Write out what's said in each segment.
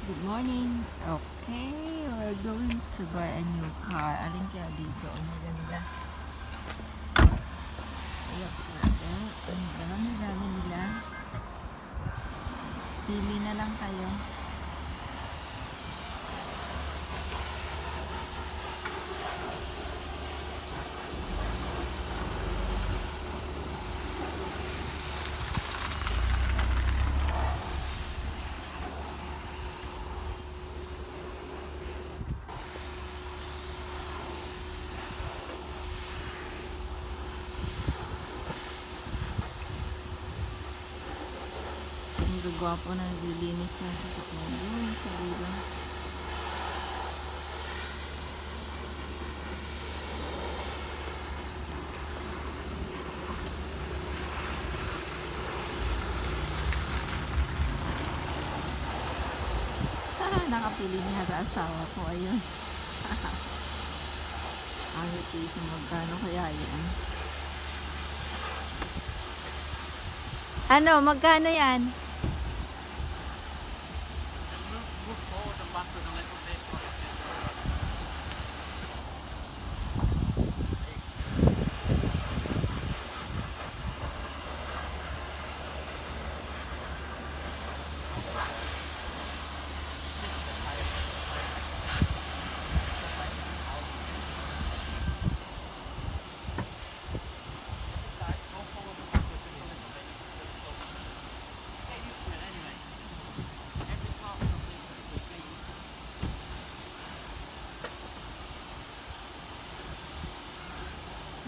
Good morning. Okay, we're going to buy a new car. Alin kaya dito? Ang maganda. Ayak natin. Ang dami nila. Pili na lang kayo. Ang gagwapo na naglilinis na sa sakyan. Yun, sa rila. Nakapili niya sa asawa ko. Ayun. Ang ito magkano kaya yan? Ano, magkano yan? Just move forward and backward a little bit.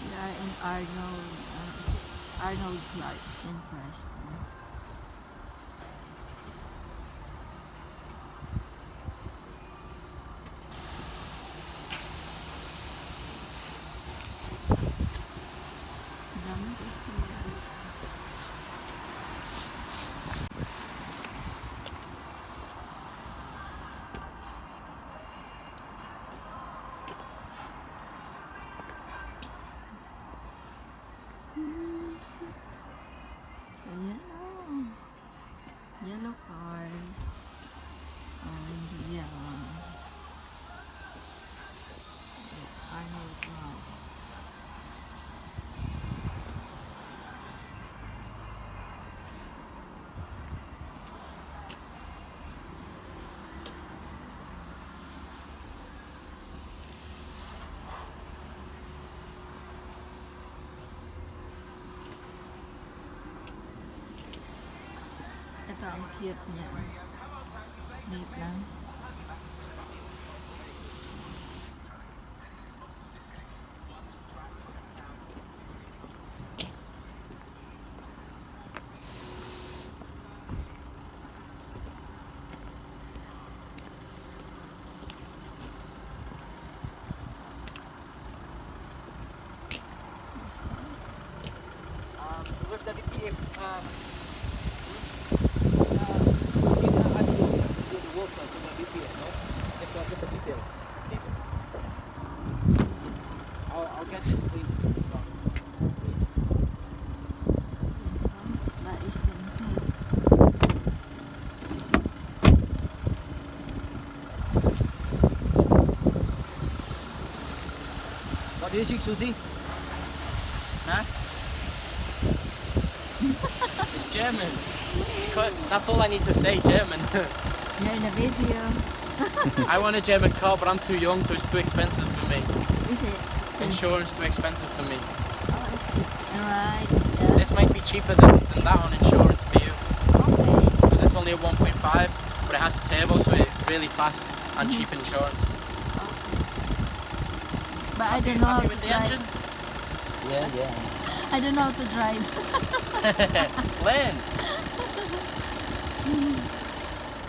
We are in Arnold Clark in Preston. Daming customer. Ayan o. Yellow cars. Orange yan. Arnold Clark. Ito ang cute niya. Wait lang. Where's the DPF? I'll get this clean. That is the intake. What do you think, Susie? Huh? It's German. That's all I need to say, German. You're in a video. I want a German car, but I'm too young, so it's too expensive for me. Is it? Insurance too expensive for me. Alright. This might be cheaper than that on insurance for you, Okay. because it's only a 1.5, but it has turbo, so it's really fast and cheap insurance. But I don't know how Happy to with the drive. engine? Yeah. I don't know how to drive. Learn.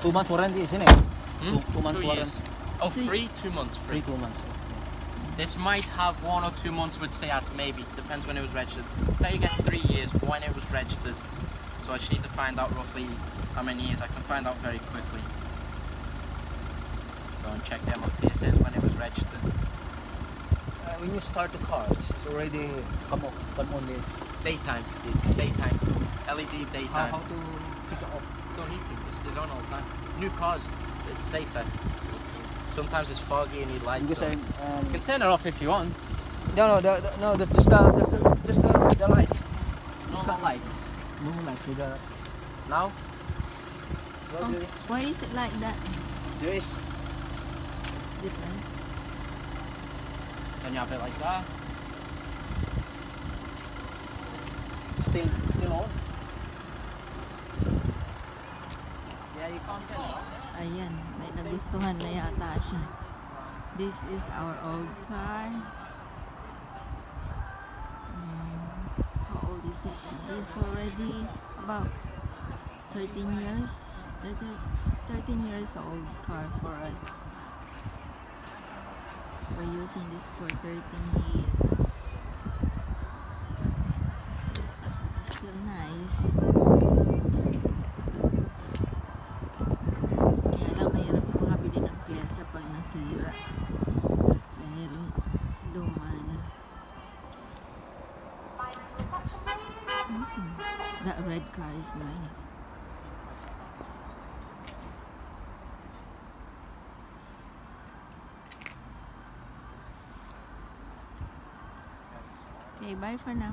2 months warranty, isn't it? Hmm? 2 months 2 years. warranty. Oh, free? 2 months free. 2 months. This might have 1 or 2 months with Seat, maybe. Depends when it was registered. Say you get 3 years when it was registered. So I just need to find out roughly how many years. I can find out very quickly. Go and check the MOT. It says when it was registered. When you start the car, it's already come on the Daytime. Daytime. LED daytime. how to pick it up. Don't need to. This is on all the time. New cars. it's safer. Sometimes it's foggy and need lights. Because So. You can turn it off if you want. no, just the lights. Normal lights. No lights with the. Now? Well, Oh, why is it like that? there is. Different. Then you have it like that. Still on. Yeah, you can't get it off. Ayan, may nagustuhan na yata siya. This is our old car. How old is it? It's already about 13 years. 13 years old car for us. We're using this for 13 years. It's still nice. Kaya lang mahirap makabili ng pyesa pag nasira. Dahil luma na. That red car is nice. Okay, bye for now.